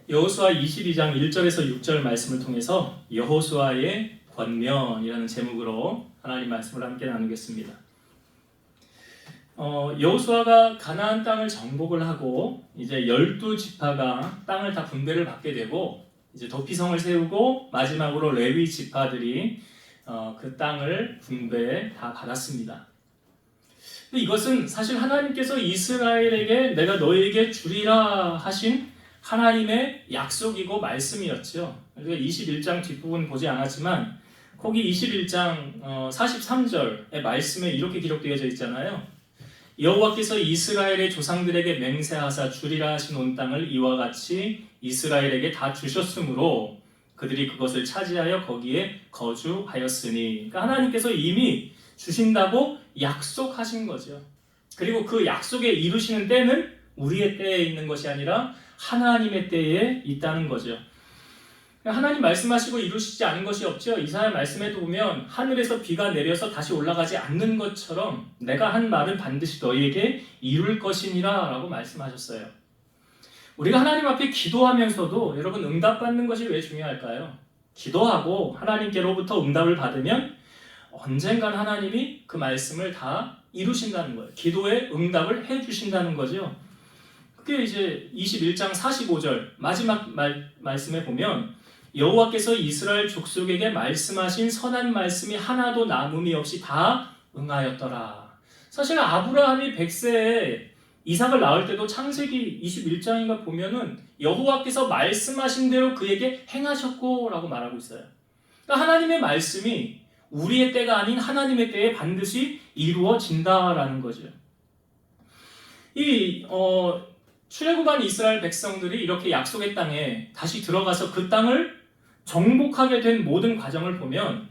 여호수아 22장 1절에서 6절 말씀을 통해서 여호수아의 권면이라는 제목으로 하나님 말씀을 함께 나누겠습니다. 여호수아가 가나안 땅을 정복을 하고 이제 12지파가 땅을 다 분배를 받게 되고 이제 도피성을 세우고 마지막으로 레위 지파들이 그 땅을 분배 다 받았습니다. 근데 이것은 사실 하나님께서 이스라엘에게 내가 너에게 주리라 하신 하나님의 약속이고 말씀이었죠. 우리가 21장 뒷부분 보지 않았지만 거기 21장 43절의 말씀에 이렇게 기록되어져 있잖아요. 여호와께서 이스라엘의 조상들에게 맹세하사 주리라 하신 온 땅을 이와 같이 이스라엘에게 다 주셨으므로 그들이 그것을 차지하여 거기에 거주하였으니, 그러니까 하나님께서 이미 주신다고 약속하신 거죠. 그리고 그 약속에 이루시는 때는 우리의 때에 있는 것이 아니라 하나님의 때에 있다는 거죠. 하나님 말씀하시고 이루시지 않은 것이 없죠. 이사야 말씀에도 보면 하늘에서 비가 내려서 다시 올라가지 않는 것처럼 내가 한 말은 반드시 너희에게 이룰 것이니라 라고 말씀하셨어요. 우리가 하나님 앞에 기도하면서도 여러분 응답받는 것이 왜 중요할까요? 기도하고 하나님께로부터 응답을 받으면 언젠간 하나님이 그 말씀을 다 이루신다는 거예요. 기도에 응답을 해주신다는 거죠. 그게 이제 21장 45절 마지막 말씀에 보면 여호와께서 이스라엘 족속에게 말씀하신 선한 말씀이 하나도 남음이 없이 다 응하였더라. 사실 아브라함이 100세에 이삭을 낳을 때도 창세기 21장인가 보면은 여호와께서 말씀하신 대로 그에게 행하셨고 라고 말하고 있어요. 그러니까 하나님의 말씀이 우리의 때가 아닌 하나님의 때에 반드시 이루어진다라는 거죠. 출애굽한 이스라엘 백성들이 이렇게 약속의 땅에 다시 들어가서 그 땅을 정복하게 된 모든 과정을 보면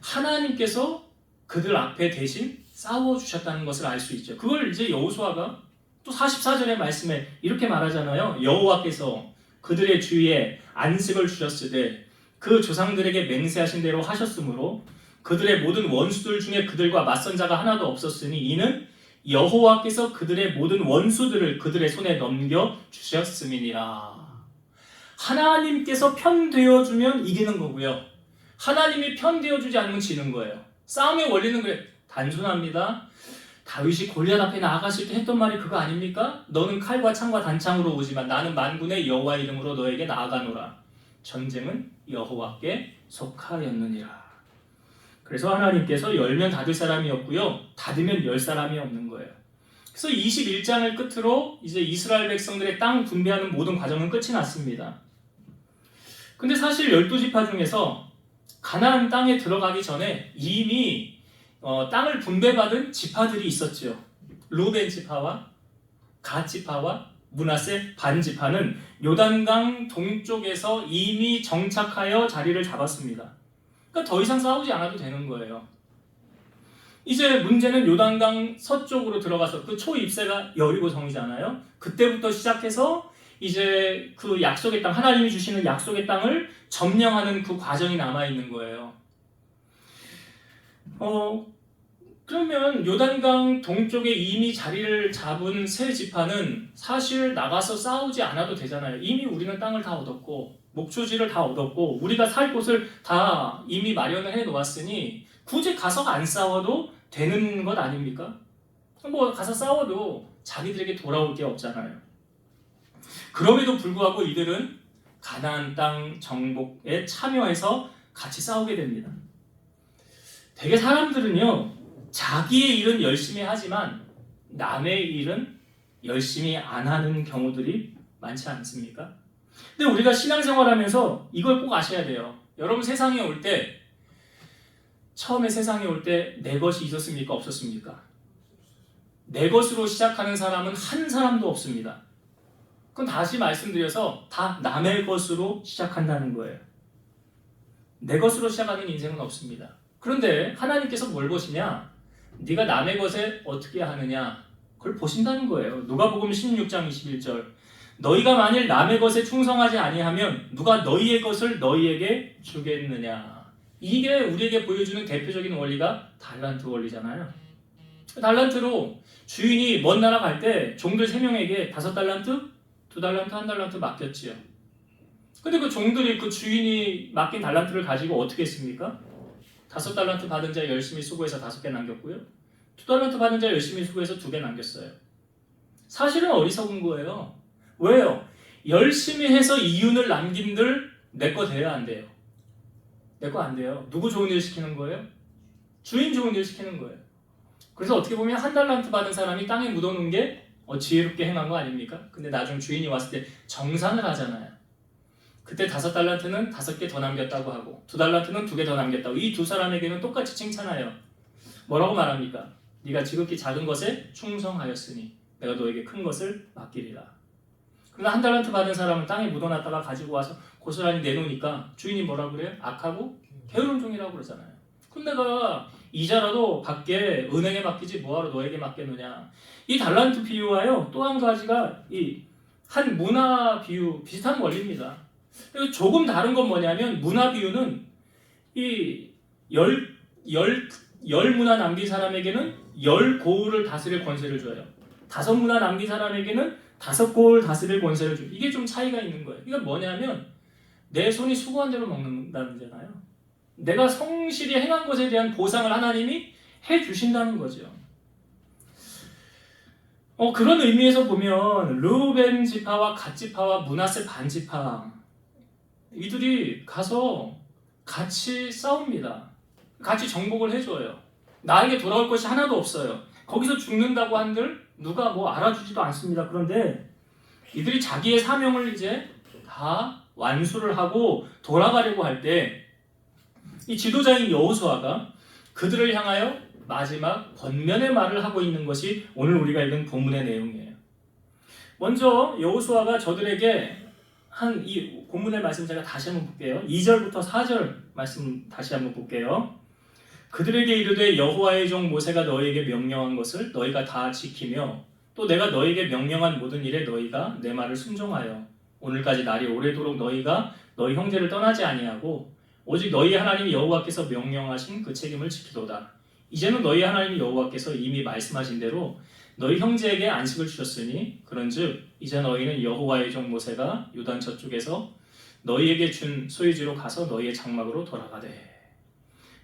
하나님께서 그들 앞에 대신 싸워주셨다는 것을 알 수 있죠. 그걸 이제 여호수아가 또 44절의 말씀에 이렇게 말하잖아요. 여호와께서 그들의 주위에 안식을 주셨으되 그 조상들에게 맹세하신 대로 하셨으므로 그들의 모든 원수들 중에 그들과 맞선 자가 하나도 없었으니 이는 여호와께서 그들의 모든 원수들을 그들의 손에 넘겨 주셨음이니라. 하나님께서 편되어주면 이기는 거고요. 하나님이 편되어주지 않으면 지는 거예요. 싸움의 원리는 그래 단순합니다. 다윗이 골리앗 앞에 나아갔을 때 했던 말이 그거 아닙니까? 너는 칼과 창과 단창으로 오지만 나는 만군의 여호와 이름으로 너에게 나아가노라. 전쟁은 여호와께 속하였느니라. 그래서 하나님께서 열면 닫을 사람이 없고요, 닫으면 열 사람이 없는 거예요. 그래서 21장을 끝으로 이제 이스라엘 백성들의 땅 분배하는 모든 과정은 끝이 났습니다. 근데 사실 12지파 중에서 가나안 땅에 들어가기 전에 이미 땅을 분배받은 지파들이 있었죠. 루벤 지파와 갓 지파와 므낫세 반 지파는 요단강 동쪽에서 이미 정착하여 자리를 잡았습니다. 그러니까 더 이상 싸우지 않아도 되는 거예요. 이제 문제는 요단강 서쪽으로 들어가서 그 초입세가 여리고성이잖아요. 그때부터 시작해서 이제 그 약속의 땅, 하나님이 주시는 약속의 땅을 점령하는 그 과정이 남아있는 거예요. 그러면 요단강 동쪽에 이미 자리를 잡은 세 지파는 사실 나가서 싸우지 않아도 되잖아요. 이미 우리는 땅을 다 얻었고 목초지를 다 얻었고 우리가 살 곳을 다 이미 마련을 해놓았으니 굳이 가서 안 싸워도 되는 것 아닙니까? 뭐 가서 싸워도 자기들에게 돌아올 게 없잖아요. 그럼에도 불구하고 이들은 가나안 땅 정복에 참여해서 같이 싸우게 됩니다. 되게 사람들은요, 자기의 일은 열심히 하지만 남의 일은 열심히 안 하는 경우들이 많지 않습니까? 근데 우리가 신앙생활하면서 이걸 꼭 아셔야 돼요. 여러분 세상에 올 때, 처음에 세상에 올 때 내 것이 있었습니까? 없었습니까? 내 것으로 시작하는 사람은 한 사람도 없습니다. 그건 다시 말씀드려서 다 남의 것으로 시작한다는 거예요. 내 것으로 시작하는 인생은 없습니다. 그런데 하나님께서 뭘 보시냐? 네가 남의 것에 어떻게 하느냐? 그걸 보신다는 거예요. 누가복음 16장 21절. 너희가 만일 남의 것에 충성하지 아니하면 누가 너희의 것을 너희에게 주겠느냐? 이게 우리에게 보여주는 대표적인 원리가 달란트 원리잖아요. 달란트로 주인이 먼 나라 갈 때 종들 3명에게 5달란트, 2달란트, 1달란트 맡겼지요. 근데 그 종들이 그 주인이 맡긴 달란트를 가지고 어떻게 했습니까? 5달란트 받은 자 열심히 수고해서 5개 남겼고요. 2달란트 받은 자 열심히 수고해서 2개 남겼어요. 사실은 어리석은 거예요. 왜요? 열심히 해서 이윤을 남긴들 내 거 돼야 안 돼요. 내 거 안 돼요. 누구 좋은 일 시키는 거예요? 주인 좋은 일 시키는 거예요. 그래서 어떻게 보면 1달란트 받은 사람이 땅에 묻어놓은 게 지혜롭게 행한 거 아닙니까? 근데 나중 주인이 왔을 때 정산을 하잖아요. 그때 5달란트는 5개 더 남겼다고 하고 2달란트는 2개 더 남겼다고 이 두 사람에게는 똑같이 칭찬해요. 뭐라고 말합니까? 네가 지극히 작은 것에 충성하였으니 내가 너에게 큰 것을 맡기리라. 그러나 1달란트 받은 사람은 땅에 묻어놨다가 가지고 와서 고스란히 내놓으니까 주인이 뭐라고 그래요? 악하고 게으른 종이라고 그러잖아요. 그럼 내가 이자라도 받게 은행에 맡기지 뭐하러 너에게 맡겨놓냐. 이 달란트 비유와요 또 한 가지가 이 한 문화 비유 비슷한 원리입니다. 조금 다른 건 뭐냐면 문화 비유는 이 열 문화 남긴 사람에게는 10고을을 다스릴 권세를 줘요. 5문화 남긴 사람에게는 5고을 다스릴 권세를 줘요. 이게 좀 차이가 있는 거예요. 이건 뭐냐면 내 손이 수고한 대로 먹는다는 거잖아요. 내가 성실히 행한 것에 대한 보상을 하나님이 해주신다는 거죠. 그런 의미에서 보면 르우벤 지파와 갓 지파와 므낫세 반 지파 이들이 가서 같이 싸웁니다. 같이 정복을 해줘요. 나에게 돌아올 것이 하나도 없어요. 거기서 죽는다고 한들 누가 뭐 알아주지도 않습니다. 그런데 이들이 자기의 사명을 이제 다 완수를 하고 돌아가려고 할 때 이 지도자인 여호수아가 그들을 향하여 마지막 권면의 말을 하고 있는 것이 오늘 우리가 읽은 본문의 내용이에요. 먼저 여호수아가 저들에게 한 이 본문의 말씀 제가 다시 한번 볼게요. 2절부터 4절 말씀 다시 한번 볼게요. 그들에게 이르되 여호와의 종 모세가 너희에게 명령한 것을 너희가 다 지키며 또 내가 너희에게 명령한 모든 일에 너희가 내 말을 순종하여 오늘까지 날이 오래도록 너희가 너희 형제를 떠나지 아니하고 오직 너희 하나님 여호와께서 명령하신 그 책임을 지키도다. 이제는 너희 하나님 여호와께서 이미 말씀하신 대로 너희 형제에게 안식을 주셨으니 그런즉 이제 너희는 여호와의 종 모세가 요단 저쪽에서 너희에게 준 소유지로 가서 너희의 장막으로 돌아가되.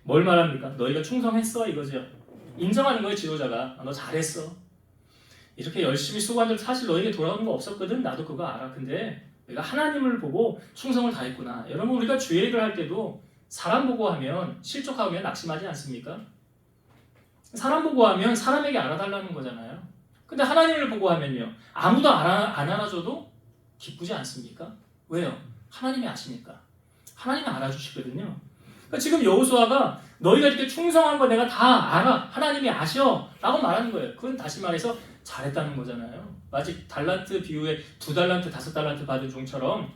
뭘 말합니까? 너희가 충성했어 이거죠. 인정하는 거예요. 지도자가 너 잘했어. 이렇게 열심히 수고한 들 사실 너에게 돌아오는 거 없었거든. 나도 그거 알아. 근데 내가 하나님을 보고 충성을 다했구나. 여러분 우리가 주의 일을 할 때도 사람 보고 하면 실족하면 낙심하지 않습니까? 사람 보고 하면 사람에게 알아달라는 거잖아요. 근데 하나님을 보고 하면요 아무도 안 알아줘도 기쁘지 않습니까? 왜요? 하나님이 아시니까. 하나님이 알아주시거든요. 그러니까 지금 여호수아가 너희가 이렇게 충성한 거 내가 다 알아. 하나님이 아셔. 라고 말하는 거예요. 그건 다시 말해서 잘했다는 거잖아요. 마치 달란트 비유에 2달란트, 5달란트 받은 종처럼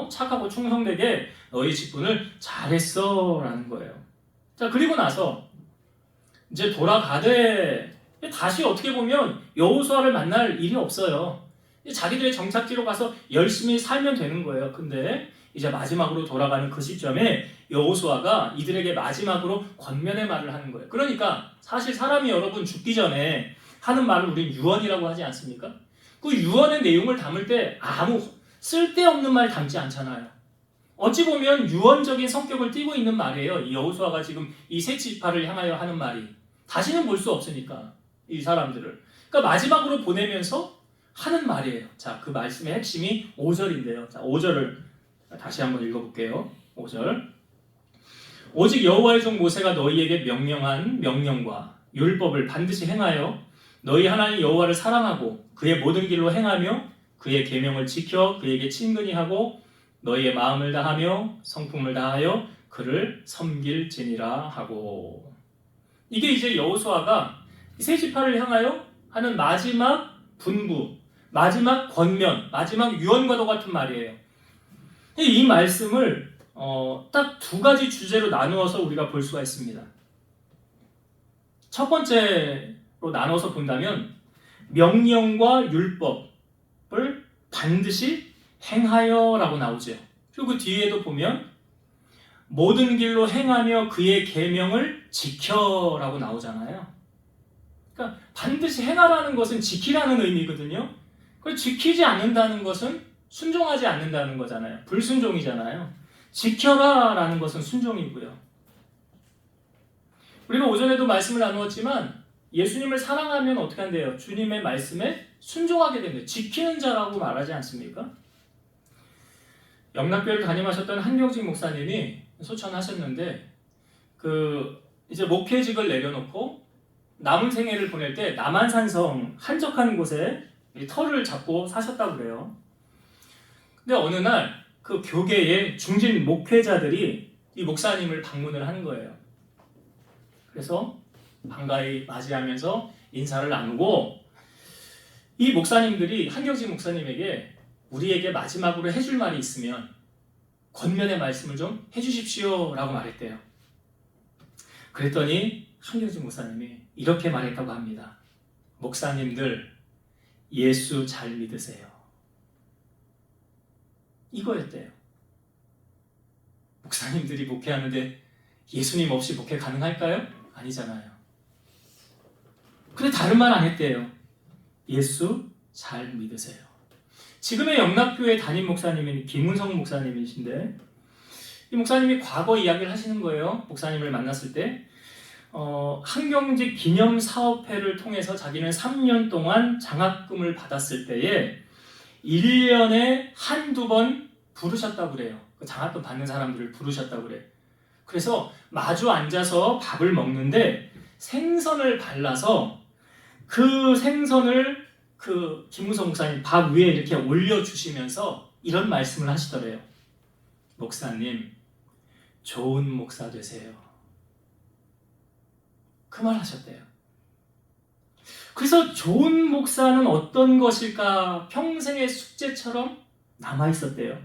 착하고 충성되게 너희 직분을 잘했어 라는 거예요. 자 그리고 나서 이제 돌아가되 다시 어떻게 보면 여호수아를 만날 일이 없어요. 자기들의 정착지로 가서 열심히 살면 되는 거예요. 근데 이제 마지막으로 돌아가는 그 시점에 여호수아가 이들에게 마지막으로 권면의 말을 하는 거예요. 그러니까 사실 사람이 여러분 죽기 전에 하는 말을 우리는 유언이라고 하지 않습니까? 그 유언의 내용을 담을 때 아무 쓸데없는 말 담지 않잖아요. 어찌 보면 유언적인 성격을 띠고 있는 말이에요. 이 여호수아가 지금 이 세 지파를 향하여 하는 말이 다시는 볼 수 없으니까 이 사람들을. 그러니까 마지막으로 보내면서 하는 말이에요. 자, 그 말씀의 핵심이 5절인데요. 자, 5절을 다시 한번 읽어볼게요. 5절. 오직 여호와의 종 모세가 너희에게 명령한 명령과 율법을 반드시 행하여 너희 하나님 여호와를 사랑하고 그의 모든 길로 행하며 그의 계명을 지켜 그에게 친근히 하고 너희의 마음을 다하며 성품을 다하여 그를 섬길지니라 하고. 이게 이제 여호수아가 세 지파를 향하여 하는 마지막 분부, 마지막 권면, 마지막 유언과도 같은 말이에요. 이 말씀을 딱 2가지 주제로 나누어서 우리가 볼 수가 있습니다. 첫 번째로 나눠서 본다면 명령과 율법을 반드시 행하여 라고 나오죠. 그리고 그 뒤에도 보면 모든 길로 행하며 그의 계명을 지켜 라고 나오잖아요. 그러니까 반드시 행하라는 것은 지키라는 의미거든요. 그 지키지 않는다는 것은 순종하지 않는다는 거잖아요. 불순종이잖아요. 지켜라 라는 것은 순종이고요. 우리가 오전에도 말씀을 나누었지만 예수님을 사랑하면 어떻게 한대요? 주님의 말씀에 순종하게 된대요. 지키는 자라고 말하지 않습니까? 영락교회를 담임하셨던 한경직 목사님이 소천하셨는데 이제 목회직을 내려놓고 남은 생애를 보낼 때 남한산성 한적한 곳에 터를 잡고 사셨다고 그래요. 근데 어느 날 그 교계의 중진 목회자들이 이 목사님을 방문을 하는 거예요. 그래서 반가이 맞이하면서 인사를 나누고 이 목사님들이 한경직 목사님에게 우리에게 마지막으로 해줄 말이 있으면 권면의 말씀을 좀 해주십시오 라고 말했대요. 그랬더니 한경직 목사님이 이렇게 말했다고 합니다. 목사님들 예수 잘 믿으세요. 이거였대요. 목사님들이 목회하는데 예수님 없이 목회 가능할까요? 아니잖아요. 근데 다른 말 안 했대요. 예수 잘 믿으세요. 지금의 영락교회 담임 목사님인 김은성 목사님이신데 이 목사님이 과거 이야기를 하시는 거예요. 목사님을 만났을 때 한경직 기념사업회를 통해서 자기는 3년 동안 장학금을 받았을 때에 1년에 한두 번 부르셨다고 그래요. 그 장학금 받는 사람들을 부르셨다고 그래요. 그래서 마주 앉아서 밥을 먹는데 생선을 발라서 그 생선을 그 김무성 목사님 밥 위에 이렇게 올려주시면서 이런 말씀을 하시더래요. 목사님, 좋은 목사 되세요. 그 말 하셨대요. 그래서 좋은 목사는 어떤 것일까 평생의 숙제처럼 남아있었대요.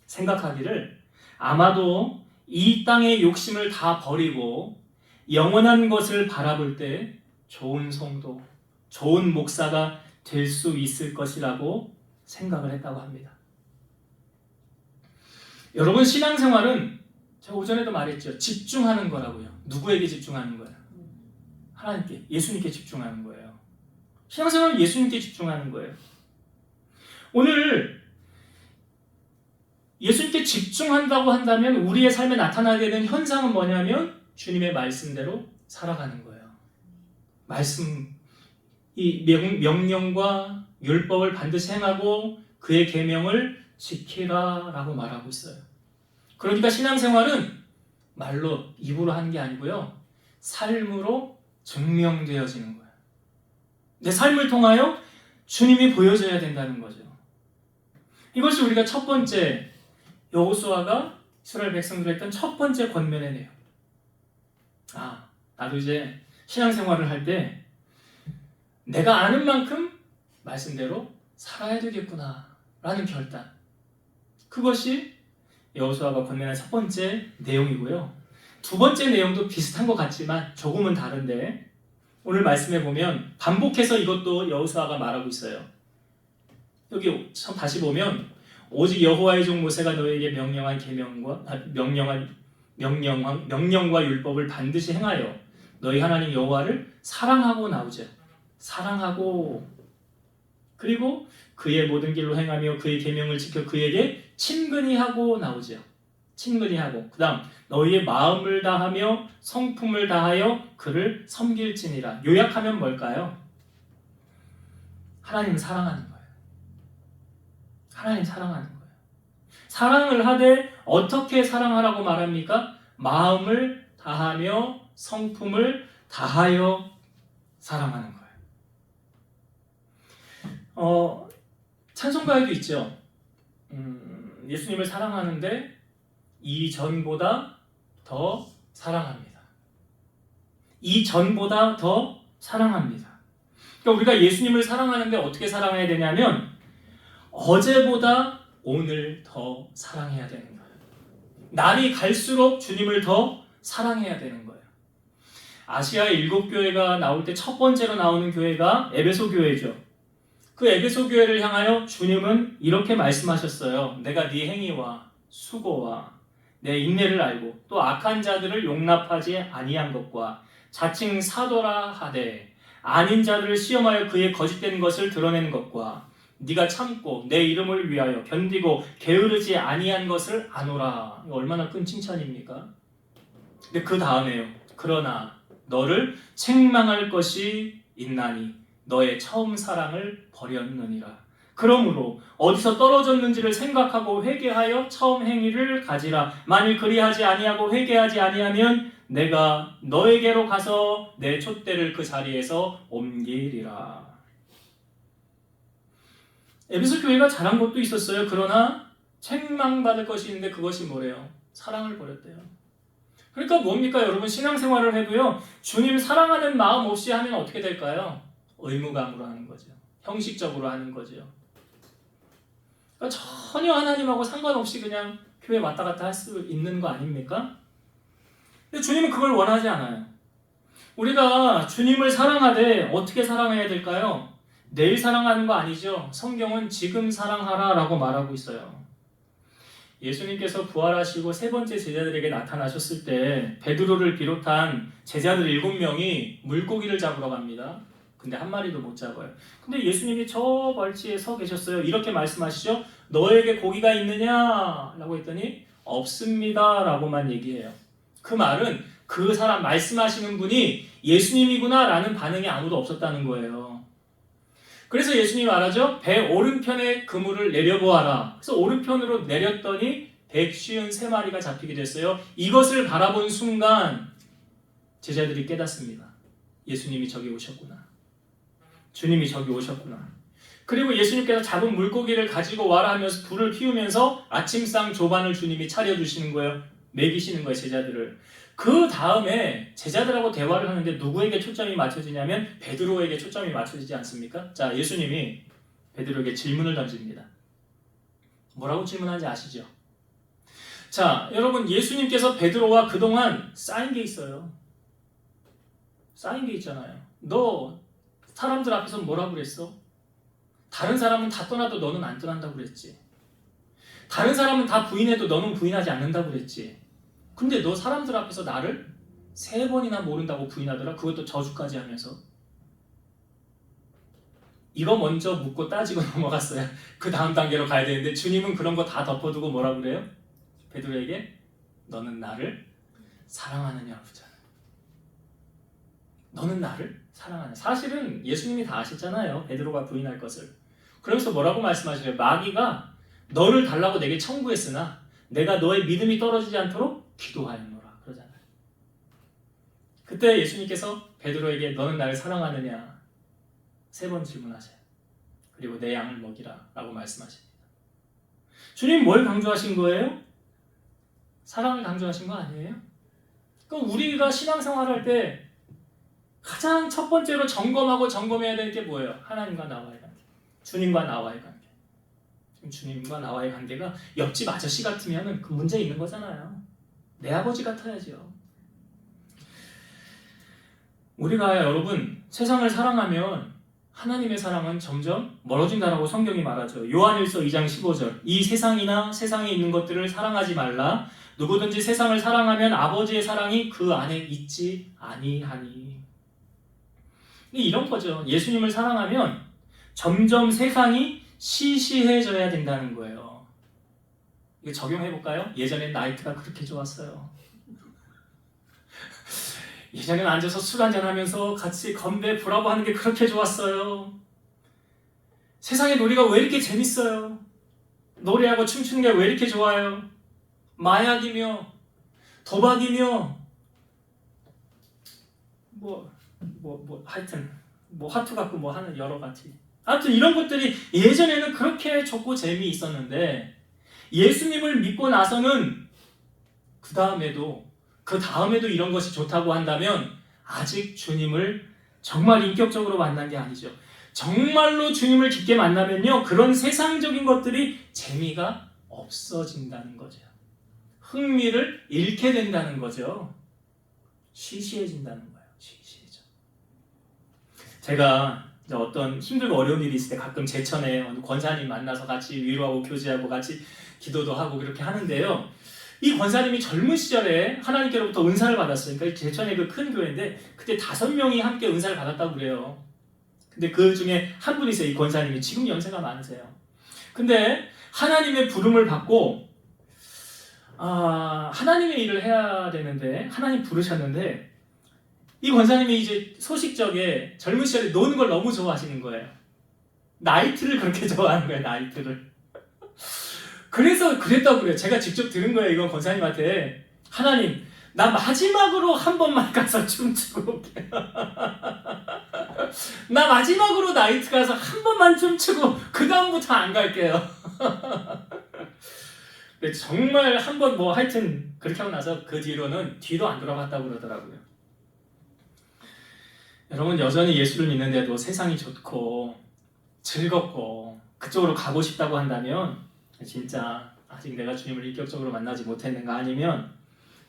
생각하기를 아마도 이 땅의 욕심을 다 버리고 영원한 것을 바라볼 때 좋은 성도, 좋은 목사가 될 수 있을 것이라고 생각을 했다고 합니다. 여러분, 신앙생활은 제가 오전에도 말했죠. 집중하는 거라고요. 누구에게 집중하는 거예요? 하나님께, 예수님께 집중하는 거예요. 신앙생활은 예수님께 집중하는 거예요. 오늘 예수님께 집중한다고 한다면 우리의 삶에 나타나게 되는 현상은 뭐냐면 주님의 말씀대로 살아가는 거예요. 말씀, 이 명령과 율법을 반드시 행하고 그의 계명을 지키라 라고 말하고 있어요. 그러니까 신앙생활은 말로, 입으로 하는 게 아니고요. 삶으로 증명되어지는 거예요. 내 삶을 통하여 주님이 보여져야 된다는 거죠. 이것이 우리가 첫 번째 여호수아가 이스라엘 백성들을 했던 첫 번째 권면의 내용. 나도 이제 신앙생활을 할 때 내가 아는 만큼 말씀대로 살아야 되겠구나 라는 결단. 그것이 여호수아가 권면한 첫 번째 내용이고요. 두 번째 내용도 비슷한 것 같지만 조금은 다른데 오늘 말씀해 보면 반복해서 이것도 여호수아가 말하고 있어요. 여기 다시 보면 오직 여호와의 종 모세가 너에게 명령한 명령과 율법을 반드시 행하여 너희 하나님 여호와를 사랑하고 나오죠. 사랑하고 그리고 그의 모든 길로 행하며 그의 계명을 지켜 그에게 친근히 하고 나오죠. 친근히 하고 그 다음 너희의 마음을 다하며 성품을 다하여 그를 섬길지니라. 요약하면 뭘까요? 하나님 사랑하는 거예요. 하나님 사랑하는 거예요. 사랑을 하되 어떻게 사랑하라고 말합니까? 마음을 다하며 성품을 다하여 사랑하는 거예요. 찬송가에도 있죠. 예수님을 사랑하는데 이전보다 더 사랑합니다. 이전보다 더 사랑합니다. 그러니까 우리가 예수님을 사랑하는데 어떻게 사랑해야 되냐면 어제보다 오늘 더 사랑해야 되는 거예요. 날이 갈수록 주님을 더 사랑해야 되는 거예요. 아시아의 7교회가 나올 때 첫 번째로 나오는 교회가 에베소 교회죠. 그 에베소 교회를 향하여 주님은 이렇게 말씀하셨어요. 내가 네 행위와 수고와 내 인내를 알고 또 악한 자들을 용납하지 아니한 것과 자칭 사도라 하되 아닌 자들을 시험하여 그의 거짓된 것을 드러내는 것과 네가 참고 내 이름을 위하여 견디고 게으르지 아니한 것을 아노라. 얼마나 큰 칭찬입니까? 근데 그 다음에요. 그러나 너를 책망할 것이 있나니 너의 처음 사랑을 버렸느니라. 그러므로 어디서 떨어졌는지를 생각하고 회개하여 처음 행위를 가지라. 만일 그리하지 아니하고 회개하지 아니하면 내가 너에게로 가서 내 촛대를 그 자리에서 옮기리라. 에베소 교회가 잘한 것도 있었어요. 그러나 책망받을 것이 있는데 그것이 뭐래요? 사랑을 버렸대요. 그러니까 뭡니까 여러분? 신앙생활을 해도요, 주님 사랑하는 마음 없이 하면 어떻게 될까요? 의무감으로 하는 거죠. 형식적으로 하는 거죠. 그러니까 전혀 하나님하고 상관없이 그냥 교회 왔다 갔다 할 수 있는 거 아닙니까? 근데 주님은 그걸 원하지 않아요. 우리가 주님을 사랑하되 어떻게 사랑해야 될까요? 내일 사랑하는 거 아니죠. 성경은 지금 사랑하라 라고 말하고 있어요. 예수님께서 부활하시고 세 번째 제자들에게 나타나셨을 때 베드로를 비롯한 제자들 7명이 물고기를 잡으러 갑니다. 근데 한 마리도 못 잡아요. 근데 예수님이 저 멀지에 서 계셨어요. 이렇게 말씀하시죠. 너에게 고기가 있느냐? 라고 했더니 없습니다 라고만 얘기해요. 그 말은 그 사람 말씀하시는 분이 예수님이구나 라는 반응이 아무도 없었다는 거예요. 그래서 예수님이 말하죠. 배 오른편에 그물을 내려보아라. 그래서 오른편으로 내렸더니 153마리가 잡히게 됐어요. 이것을 바라본 순간 제자들이 깨닫습니다. 예수님이 저기 오셨구나. 주님이 저기 오셨구나. 그리고 예수님께서 잡은 물고기를 가지고 와라 하면서 불을 피우면서 아침상 조반을 주님이 차려주시는 거예요. 먹이시는 거예요, 제자들을. 그 다음에 제자들하고 대화를 하는데 누구에게 초점이 맞춰지냐면 베드로에게 초점이 맞춰지지 않습니까? 자, 예수님이 베드로에게 질문을 던집니다. 뭐라고 질문하는지 아시죠? 자, 여러분, 예수님께서 베드로와 그동안 쌓인 게 있어요. 쌓인 게 있잖아요. 너 사람들 앞에서 뭐라고 그랬어? 다른 사람은 다 떠나도 너는 안 떠난다고 그랬지. 다른 사람은 다 부인해도 너는 부인하지 않는다고 그랬지. 근데 너 사람들 앞에서 나를 3번이나 모른다고 부인하더라. 그것도 저주까지 하면서. 이거 먼저 묻고 따지고 넘어갔어요. 그 다음 단계로 가야 되는데 주님은 그런 거 다 덮어두고 뭐라 그래요? 베드로에게 너는 나를 사랑하느냐 그러잖아요. 너는 나를 사랑하느냐. 사실은 예수님이 다 아셨잖아요. 베드로가 부인할 것을. 그러면서 뭐라고 말씀하시래요? 마귀가 너를 달라고 내게 청구했으나 내가 너의 믿음이 떨어지지 않도록 기도하였노라 그러잖아요. 그때 예수님께서 베드로에게 너는 나를 사랑하느냐 3번 질문하세요. 그리고 내 양을 먹이라 라고 말씀하십니다. 주님 뭘 강조하신 거예요? 사랑을 강조하신 거 아니에요? 그럼 우리가 신앙생활할 때 가장 첫 번째로 점검해야 될 게 뭐예요? 하나님과 나와의 관계, 주님과 나와의 관계. 주님과 나와의 관계가 옆집 아저씨 같으면 그 문제 있는 거잖아요. 내 아버지 같아야죠. 우리가 여러분 세상을 사랑하면 하나님의 사랑은 점점 멀어진다라고 성경이 말하죠. 요한일서 2장 15절 이 세상이나 세상에 있는 것들을 사랑하지 말라. 누구든지 세상을 사랑하면 아버지의 사랑이 그 안에 있지 아니하니. 이런 거죠. 예수님을 사랑하면 점점 세상이 시시해져야 된다는 거예요. 이거 적용해볼까요? 예전엔 나이트가 그렇게 좋았어요. 예전엔 앉아서 술 한잔하면서 같이 건배 브라보 하는 게 그렇게 좋았어요. 세상의 놀이가 왜 이렇게 재밌어요? 노래하고 춤추는 게 왜 이렇게 좋아요? 마약이며 도박이며 하여튼 화투 갖고 뭐 하는 여러 가지. 아무튼 이런 것들이 예전에는 그렇게 좋고 재미있었는데 예수님을 믿고 나서는 그 다음에도 이런 것이 좋다고 한다면 아직 주님을 정말 인격적으로 만난 게 아니죠. 정말로 주님을 깊게 만나면요 그런 세상적인 것들이 재미가 없어진다는 거죠. 흥미를 잃게 된다는 거죠. 시시해진다는 거예요. 시시해져. 제가 어떤 힘들고 어려운 일이 있을 때 가끔 제천에 어느 권사님 만나서 같이 위로하고 교제하고 같이 기도도 하고 그렇게 하는데요. 이 권사님이 젊은 시절에 하나님께로부터 은사를 받았어요. 그러니까 제천의 그 큰 교회인데 그때 5명이 함께 은사를 받았다고 그래요. 근데 그 중에 한 분이세요. 이 권사님이 지금 연세가 많으세요. 근데 하나님의 부름을 받고 하나님의 일을 해야 되는데 하나님 부르셨는데 이 권사님이 이제 소식적에 젊은 시절에 노는 걸 너무 좋아하시는 거예요. 나이트를 그렇게 좋아하는 거예요. 나이트를. 그래서 그랬다고 그래요. 제가 직접 들은 거예요. 이건 권사님한테. 하나님, 나 마지막으로 한 번만 가서 춤추고 올게요. 나 마지막으로 나이트 가서 한 번만 춤추고 그 다음부터 안 갈게요. 근데 정말 한 번 뭐 하여튼 그렇게 하고 나서 그 뒤로는 뒤도 안 돌아봤다고 그러더라고요. 여러분 여전히 예수를 믿는데도 세상이 좋고 즐겁고 그쪽으로 가고 싶다고 한다면 진짜 아직 내가 주님을 인격적으로 만나지 못했는가, 아니면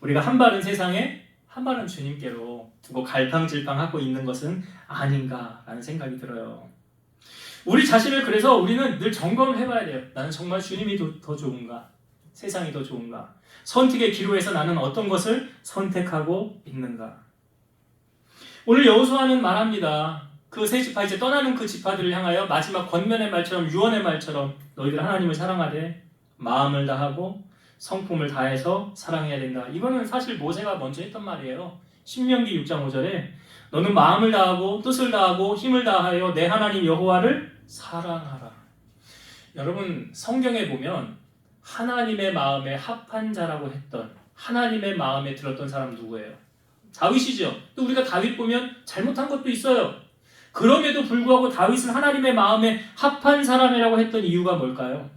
우리가 한 발은 세상에 한 발은 주님께로 두고 갈팡질팡하고 있는 것은 아닌가라는 생각이 들어요. 우리 자신을 그래서 우리는 늘 점검을 해봐야 돼요. 나는 정말 주님이 더 좋은가? 세상이 더 좋은가? 선택의 기로에서 나는 어떤 것을 선택하고 있는가? 오늘 여호수아는 말합니다. 그 세 지파 이제 떠나는 그 지파들을 향하여 마지막 권면의 말처럼 유언의 말처럼 너희들 하나님을 사랑하되 마음을 다하고 성품을 다해서 사랑해야 된다. 이거는 사실 모세가 먼저 했던 말이에요. 신명기 6장 5절에 너는 마음을 다하고 뜻을 다하고 힘을 다하여 내 하나님 여호와를 사랑하라. 여러분 성경에 보면 하나님의 마음에 합한 자라고 했던, 하나님의 마음에 들었던 사람 누구예요? 다윗이죠. 또 우리가 다윗 보면 잘못한 것도 있어요. 그럼에도 불구하고 다윗은 하나님의 마음에 합한 사람이라고 했던 이유가 뭘까요?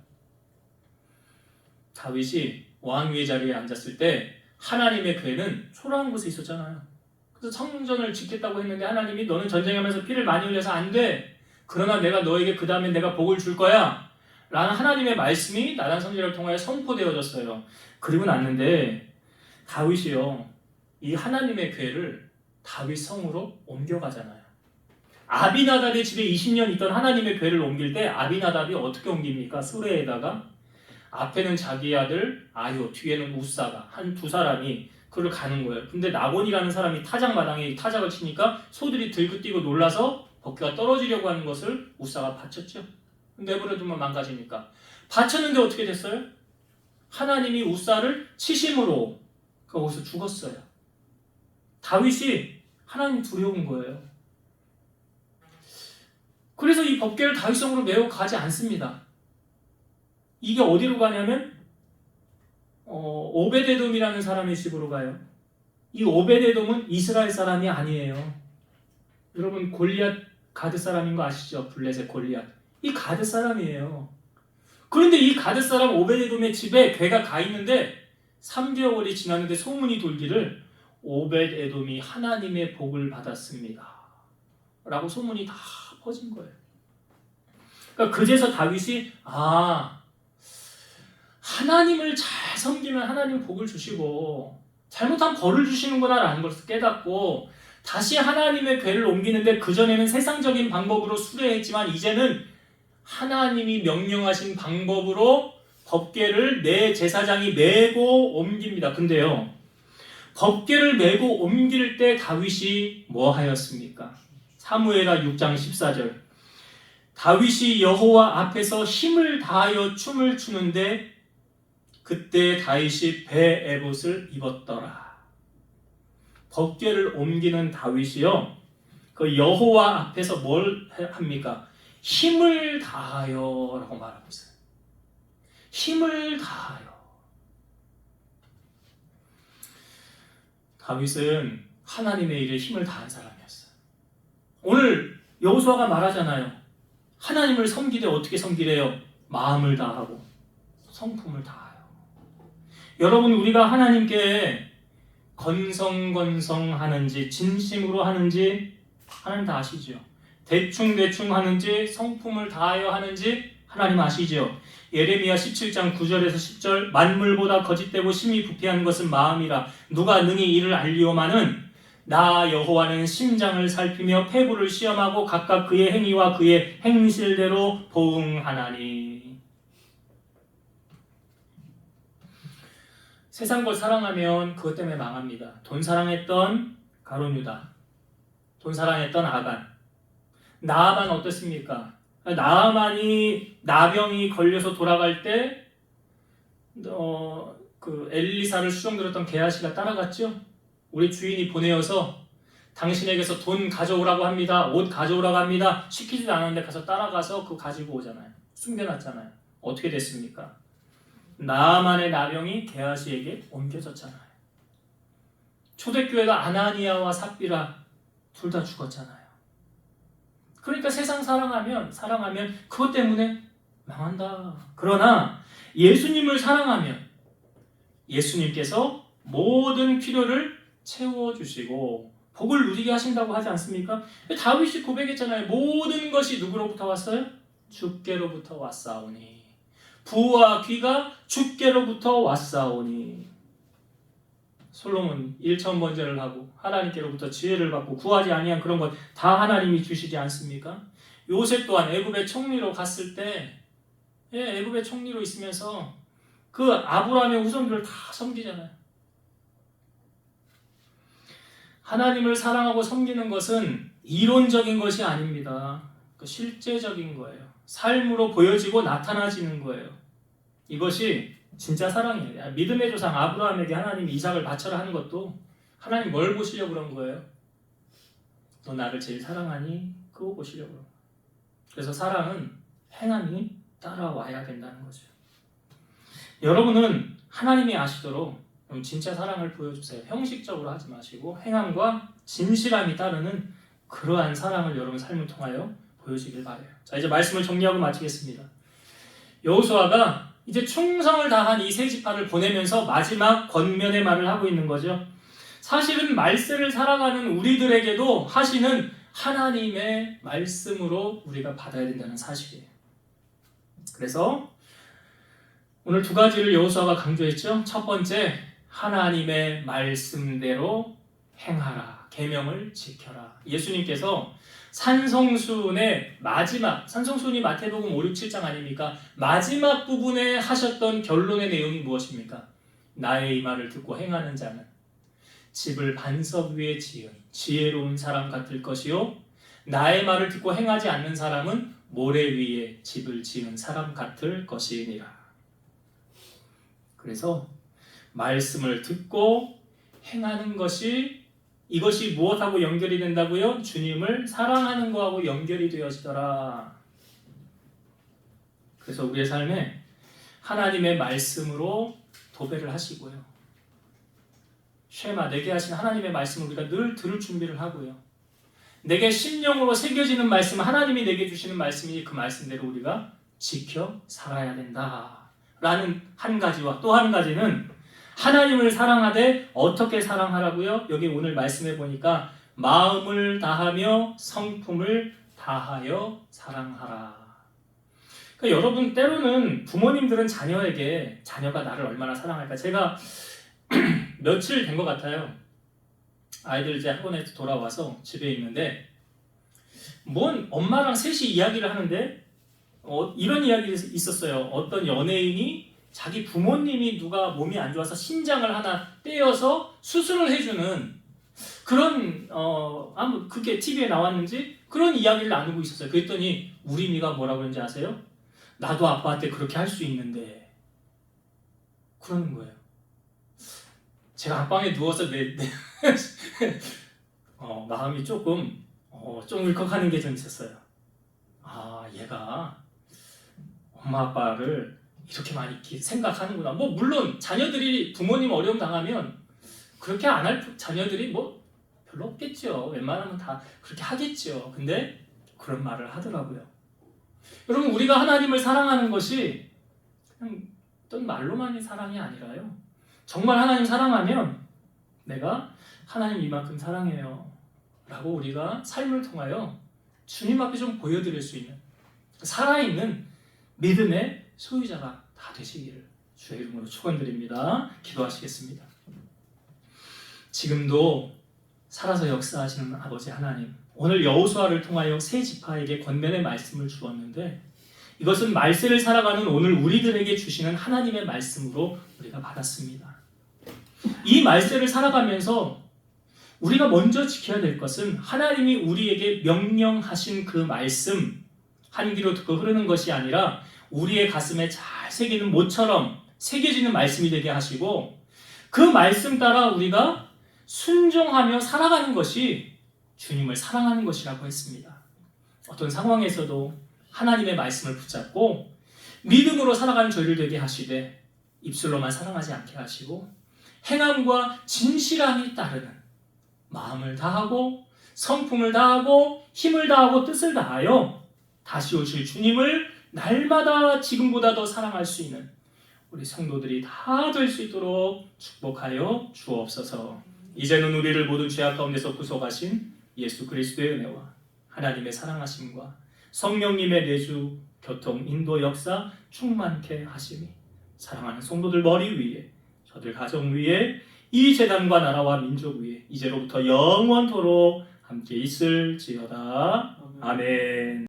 다윗이 왕위의 자리에 앉았을 때 하나님의 괴는 초라한 곳에 있었잖아요. 그래서 성전을 짓겠다고 했는데 하나님이 너는 전쟁하면서 피를 많이 흘려서 안 돼. 그러나 내가 너에게 그 다음에 내가 복을 줄 거야. 라는 하나님의 말씀이 나단 선지자를 통하여 선포되어졌어요. 그리고 났는데 다윗이요, 이 하나님의 괴를 다윗 성으로 옮겨가잖아요. 아비나답의 집에 20년 있던 하나님의 괴를 옮길 때 아비나답이 어떻게 옮깁니까? 수레에다가 앞에는 자기 아들 아효, 뒤에는 우사가 한 두 사람이 그를 가는 거예요. 근데 나본이라는 사람이 타작마당에 타작을 치니까 소들이 들끓뛰고 놀라서 법궤가 떨어지려고 하는 것을 우사가 받쳤죠. 내버려두면 망가지니까. 받쳤는데 어떻게 됐어요? 하나님이 우사를 치심으로 거기서 죽었어요. 다윗이 하나님 두려운 거예요. 그래서 이 법궤를 다윗성으로 메고 가지 않습니다. 이게 어디로 가냐면 오베데돔이라는 사람의 집으로 가요. 이 오베데돔은 이스라엘 사람이 아니에요. 여러분 골리앗 가드 사람인 거 아시죠? 블레셋 골리앗. 이 가드 사람이에요. 그런데 이 가드 사람 오베데돔의 집에 괴가 가 있는데 3개월이 지났는데 소문이 돌기를 오벳에돔이 하나님의 복을 받았습니다. 라고 소문이 다 퍼진 거예요. 그러니까 그제서 다윗이 하나님을 잘 섬기면 하나님 복을 주시고 잘못하면 벌을 주시는구나 라는 것을 깨닫고 다시 하나님의 궤를 옮기는데 그전에는 세상적인 방법으로 수레했지만 이제는 하나님이 명령하신 방법으로 법궤를 내 제사장이 메고 옮깁니다. 근데요, 법궤를 메고 옮길 때 다윗이 뭐 하였습니까? 사무엘하 6장 14절. 다윗이 여호와 앞에서 힘을 다하여 춤을 추는데 그때 다윗이 배 에봇을 입었더라. 법궤를 옮기는 다윗이요, 그 여호와 앞에서 뭘 합니까? 힘을 다하여 라고 말하고 있어요. 힘을 다하여. 다윗은 하나님의 일에 힘을 다한 사람이었어요. 오늘 여호수아가 말하잖아요. 하나님을 섬기되 어떻게 섬기래요? 마음을 다하고 성품을 다하여. 여러분 우리가 하나님께 건성건성하는지 진심으로 하는지 하나님 다 아시죠? 대충 하는지 성품을 다하여 하는지 하나님 아시죠? 예레미야 17장 9절에서 10절 만물보다 거짓되고 심히 부패한 것은 마음이라 누가 능히 이를 알리오마는 나 여호와는 심장을 살피며 폐부를 시험하고 각각 그의 행위와 그의 행실대로 보응하나니. 세상 걸 사랑하면 그것 때문에 망합니다. 돈 사랑했던 가룟 유다, 돈 사랑했던 아간, 나아만 어떻습니까? 나아만이 나병이 걸려서 돌아갈 때 그 엘리사를 수종 들었던 게하시가 따라갔죠. 우리 주인이 보내어서 당신에게서 돈 가져오라고 합니다. 옷 가져오라고 합니다. 시키지도 않았는데 가서 따라가서 그거 가지고 오잖아요. 숨겨놨잖아요. 어떻게 됐습니까? 나아만의 나병이 게하시에게 옮겨졌잖아요. 초대교회가 아나니아와 삽비라 둘 다 죽었잖아요. 그러니까 세상 사랑하면 그것 때문에 망한다. 그러나 예수님을 사랑하면 예수님께서 모든 필요를 채워주시고 복을 누리게 하신다고 하지 않습니까? 다윗이 고백했잖아요. 모든 것이 누구로부터 왔어요? 주께로부터 왔사오니. 부와 귀가 주께로부터 왔사오니. 솔로몬 1,000번제를 하고 하나님께로부터 지혜를 받고 구하지 아니한 그런 것 다 하나님이 주시지 않습니까? 요셉 또한 애굽의 총리로 갔을 때 애굽의 총리로 있으면서 그 아브라함의 후손들을 다 섬기잖아요. 하나님을 사랑하고 섬기는 것은 이론적인 것이 아닙니다. 실제적인 거예요. 삶으로 보여지고 나타나지는 거예요. 이것이 진짜 사랑이에요. 믿음의 조상 아브라함에게 하나님이 이삭을 바쳐라 하는 것도 하나님 뭘 보시려고 그런 거예요? 너 나를 제일 사랑하니? 그거 보시려고 그런 거예요. 그래서 사랑은 행함이 따라와야 된다는 거죠. 여러분은 하나님이 아시도록 진짜 사랑을 보여주세요. 형식적으로 하지 마시고 행함과 진실함이 따르는 그러한 사랑을 여러분 삶을 통하여 보여주길 바라요. 자, 이제 말씀을 정리하고 마치겠습니다. 여호수아가 이제 충성을 다한 이 세 지파를 보내면서 마지막 권면의 말을 하고 있는 거죠. 사실은 말세를 살아가는 우리들에게도 하시는 하나님의 말씀으로 우리가 받아야 된다는 사실이에요. 그래서 오늘 두 가지를 여호수아가 강조했죠. 첫 번째, 하나님의 말씀대로 행하라. 계명을 지켜라. 예수님께서 산성순의 마지막, 산성순이 마태복음 5, 6, 7장 아닙니까? 마지막 부분에 하셨던 결론의 내용이 무엇입니까? 나의 이 말을 듣고 행하는 자는 집을 반석 위에 지은 지혜로운 사람 같을 것이요 나의 말을 듣고 행하지 않는 사람은 모래 위에 집을 지은 사람 같을 것이니라. 그래서 말씀을 듣고 행하는 것이 이것이 무엇하고 연결이 된다고요? 주님을 사랑하는 거하고 연결이 되어지더라. 그래서 우리의 삶에 하나님의 말씀으로 도배를 하시고요. 쉐마, 내게 하신 하나님의 말씀을 우리가 늘 들을 준비를 하고요. 내게 심령으로 새겨지는 말씀, 하나님이 내게 주시는 말씀이니 그 말씀대로 우리가 지켜 살아야 된다. 라는 한 가지와 또 한 가지는 하나님을 사랑하되 어떻게 사랑하라고요? 여기 오늘 말씀해 보니까 마음을 다하며 성품을 다하여 사랑하라. 그러니까 여러분 때로는 부모님들은 자녀에게 자녀가 나를 얼마나 사랑할까? 제가 며칠 된 것 같아요. 아이들 이제 학원에서 돌아와서 집에 있는데 뭔 엄마랑 셋이 이야기를 하는데 이런 이야기가 있었어요. 어떤 연예인이 자기 부모님이 누가 몸이 안 좋아서 신장을 하나 떼어서 수술을 해주는 그런 아무 그게 TV에 나왔는지 그런 이야기를 나누고 있었어요. 그랬더니 우리 미가 뭐라고 그런지 아세요? 나도 아빠한테 그렇게 할 수 있는데 그러는 거예요. 제가 안방에 누워서 마음이 조금 울컥하는 게 좀 있었어요. 아, 얘가 엄마 아빠를 이렇게 많이 생각하는구나. 뭐 물론 자녀들이 부모님 어려움 당하면 그렇게 안 할 자녀들이 뭐 별로 없겠죠. 웬만하면 다 그렇게 하겠죠. 근데 그런 말을 하더라고요. 여러분, 우리가 하나님을 사랑하는 것이 그냥 어떤 말로만의 사랑이 아니라요. 정말 하나님 사랑하면 내가 하나님 이만큼 사랑해요 라고 우리가 삶을 통하여 주님 앞에 좀 보여드릴 수 있는 살아있는 믿음의 소유자가 다 되시기를 주의 이름으로 축원드립니다. 기도하시겠습니다. 지금도 살아서 역사하시는 아버지 하나님, 오늘 여호수아를 통하여 세 지파에게 권면의 말씀을 주었는데 이것은 말세를 살아가는 오늘 우리들에게 주시는 하나님의 말씀으로 우리가 받았습니다. 이 말세를 살아가면서 우리가 먼저 지켜야 될 것은 하나님이 우리에게 명령하신 그 말씀 한 귀로 듣고 흐르는 것이 아니라 우리의 가슴에 잘 새기는 못처럼 새겨지는 말씀이 되게 하시고 그 말씀 따라 우리가 순종하며 살아가는 것이 주님을 사랑하는 것이라고 했습니다. 어떤 상황에서도 하나님의 말씀을 붙잡고 믿음으로 살아가는 저희를 되게 하시되 입술로만 사랑하지 않게 하시고 행함과 진실함이 따르는 마음을 다하고 성품을 다하고 힘을 다하고 뜻을 다하여 다시 오실 주님을 날마다 지금보다 더 사랑할 수 있는 우리 성도들이 다 될 수 있도록 축복하여 주옵소서. 이제는 우리를 모든 죄악 가운데서 구속하신 예수 그리스도의 은혜와 하나님의 사랑하심과 성령님의 내주, 교통, 인도, 역사 충만케 하심이 사랑하는 성도들 머리 위에 저들 가정 위에 이 재단과 나라와 민족 위에 이제로부터 영원토록 함께 있을지어다. 아멘.